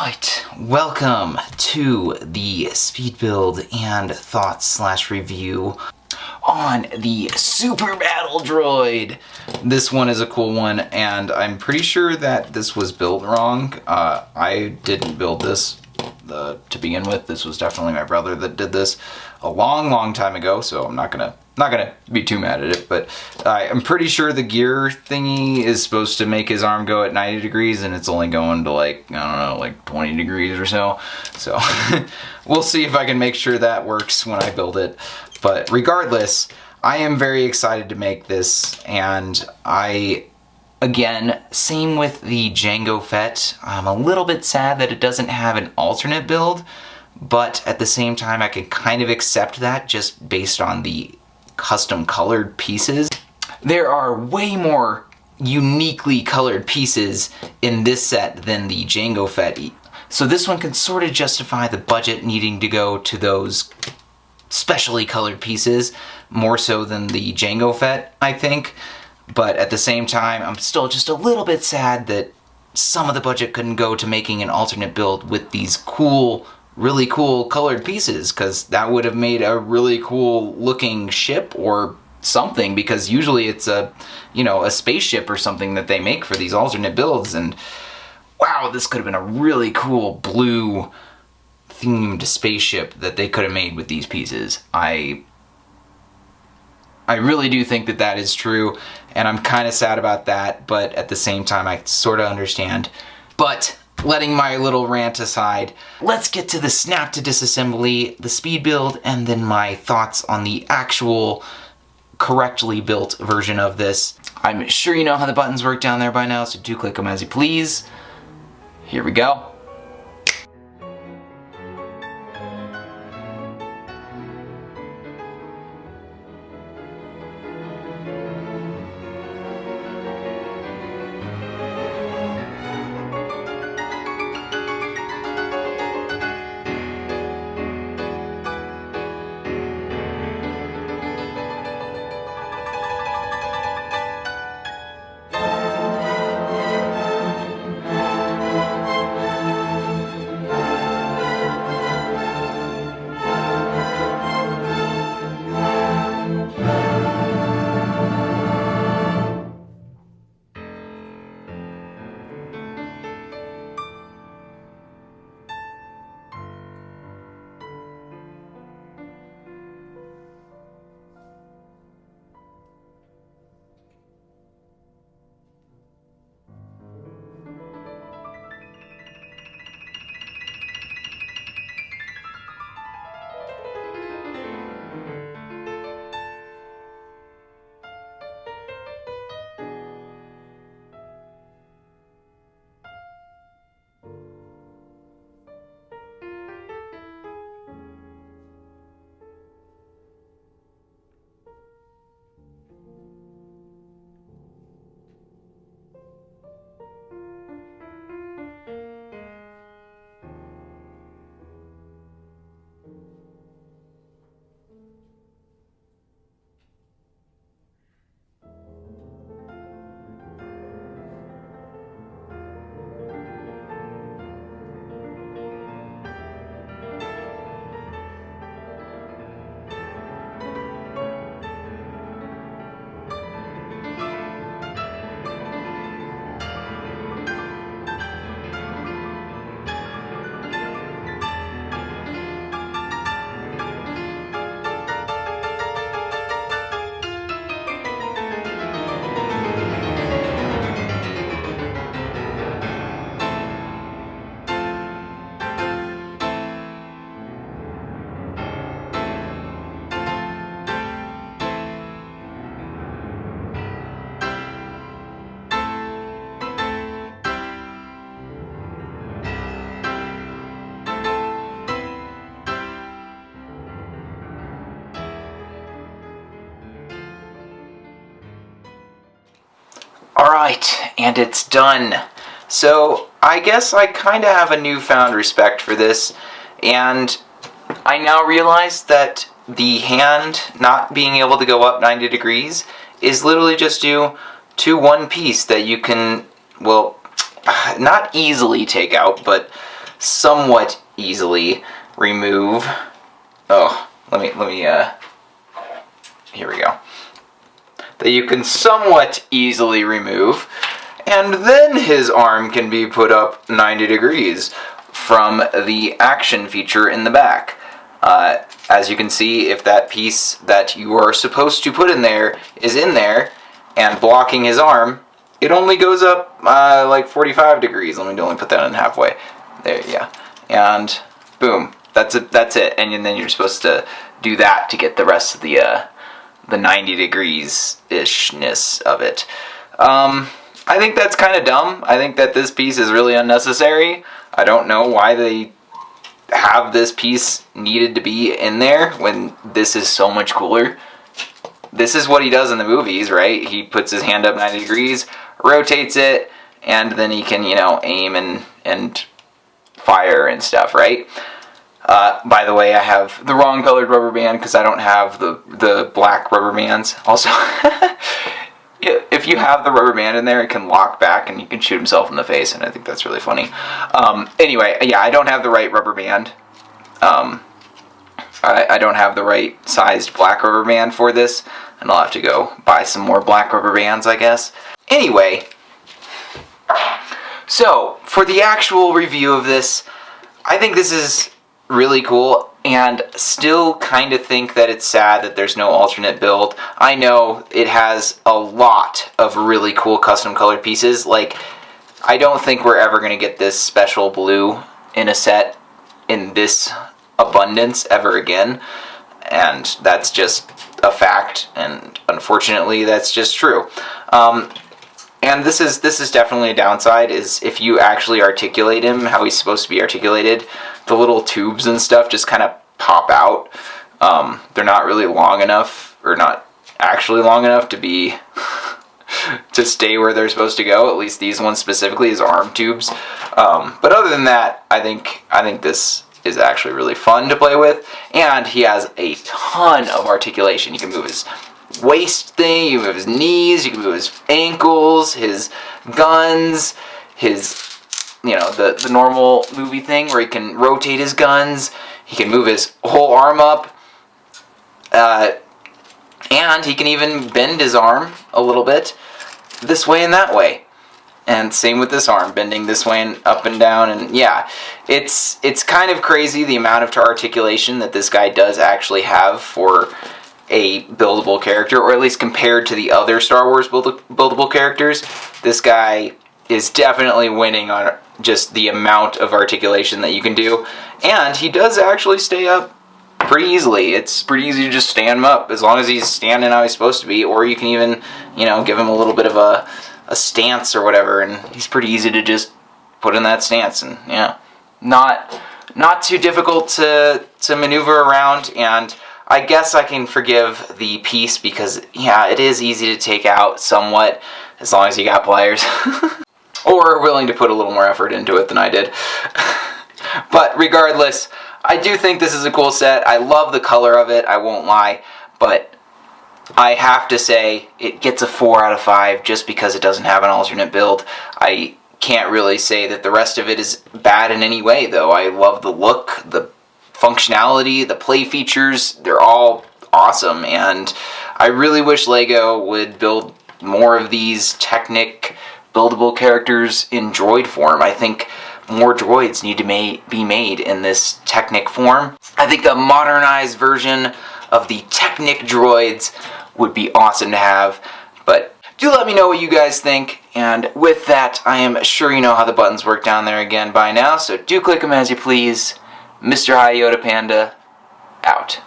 Alright, welcome to the speed build and thoughts / review on the Super Battle Droid. This one is a cool one, and I'm pretty sure that this was built wrong. I didn't build this to begin with. This was definitely my brother that did this a long time ago, so I'm not gonna be too mad at it, but I'm pretty sure the gear thingy is supposed to make his arm go at 90 degrees and it's only going to like, I don't know, like 20 degrees or so. So we'll see if I can make sure that works when I build it. But regardless, I am very excited to make this, and again, same with the Jango Fett. I'm a little bit sad that it doesn't have an alternate build, but at the same time I can kind of accept that just based on the custom colored pieces. There are way more uniquely colored pieces in this set than the Jango Fett, so this one can sort of justify the budget needing to go to those specially colored pieces more so than the Jango Fett, I think. But at the same time, I'm still just a little bit sad that some of the budget couldn't go to making an alternate build with these cool, really cool colored pieces, because that would have made a really cool looking ship or something, because usually it's a spaceship or something that they make for these alternate builds, and wow, this could have been a really cool blue themed spaceship that they could have made with these pieces. I really do think that that is true, and I'm kind of sad about that, but at the same time I sort of understand. But letting my little rant aside, let's get to the snap to disassembly, the speed build, and then my thoughts on the actual correctly built version of this. I'm sure you know how the buttons work down there by now, so do click them as you please. Here we go. Alright, and it's done. So I guess I kind of have a newfound respect for this, and I now realize that the hand not being able to go up 90 degrees is literally just due to one piece that you can, well, not easily take out, but somewhat easily remove. Oh, let me, here we go. That you can somewhat easily remove, and then his arm can be put up 90 degrees from the action feature in the back. As you can see, if that piece that you are supposed to put in there is in there and blocking his arm, it only goes up like 45 degrees. Let me only put that in halfway. There, yeah. And boom, that's it. That's it. And then you're supposed to do that to get the rest of the 90 degrees-ishness of it. I think that's kind of dumb. I think that this piece is really unnecessary. I don't know why they have this piece needed to be in there when this is so much cooler. This is what he does in the movies, right? He puts his hand up 90 degrees, rotates it, and then he can, you know, aim and fire and stuff, right? By the way, I have the wrong colored rubber band because I don't have the black rubber bands. Also, if you have the rubber band in there, it can lock back and you can shoot himself in the face, and I think that's really funny. Anyway, yeah, I don't have the right rubber band. I don't have the right sized black rubber band for this, and I'll have to go buy some more black rubber bands, I guess. Anyway, so for the actual review of this, I think this is really cool, and still kind of think that it's sad that there's no alternate build. I know it has a lot of really cool custom colored pieces. Like, I don't think we're ever going to get this special blue in a set in this abundance ever again, and that's just a fact, and unfortunately that's just true. And this is definitely a downside, is if you actually articulate him how he's supposed to be articulated, the little tubes and stuff just kind of pop out. They're not really long enough, or not actually long enough to be to stay where they're supposed to go. At least these ones specifically, his arm tubes. But other than that, I think this is actually really fun to play with, and he has a ton of articulation. You can move his waist thing, you can move his knees, you can move his ankles, his guns, his, you know, the normal movie thing where he can rotate his guns, he can move his whole arm up, and he can even bend his arm a little bit this way and that way. And same with this arm, bending this way and up and down, and yeah, it's kind of crazy the amount of articulation that this guy does actually have for a buildable character, or at least compared to the other Star Wars buildable characters. This guy is definitely winning on just the amount of articulation that you can do, and he does actually stay up pretty easily. It's pretty easy to just stand him up, as long as he's standing how he's supposed to be, or you can even, you know, give him a little bit of a stance or whatever, and he's pretty easy to just put in that stance, and yeah, not too difficult to maneuver around. And I guess I can forgive the piece because, yeah, it is easy to take out somewhat, as long as you got pliers. Or willing to put a little more effort into it than I did. But regardless, I do think this is a cool set. I love the color of it, I won't lie, but I have to say it gets a 4 out of 5 just because it doesn't have an alternate build. I can't really say that the rest of it is bad in any way, though. I love the look, the functionality, the play features, they're all awesome, and I really wish LEGO would build more of these Technic buildable characters in droid form. I think more droids need to be made in this Technic form. I think a modernized version of the Technic droids would be awesome to have, but do let me know what you guys think. And with that, I am sure you know how the buttons work down there again by now, so do click them as you please. Mr. HiYodaPanda, out.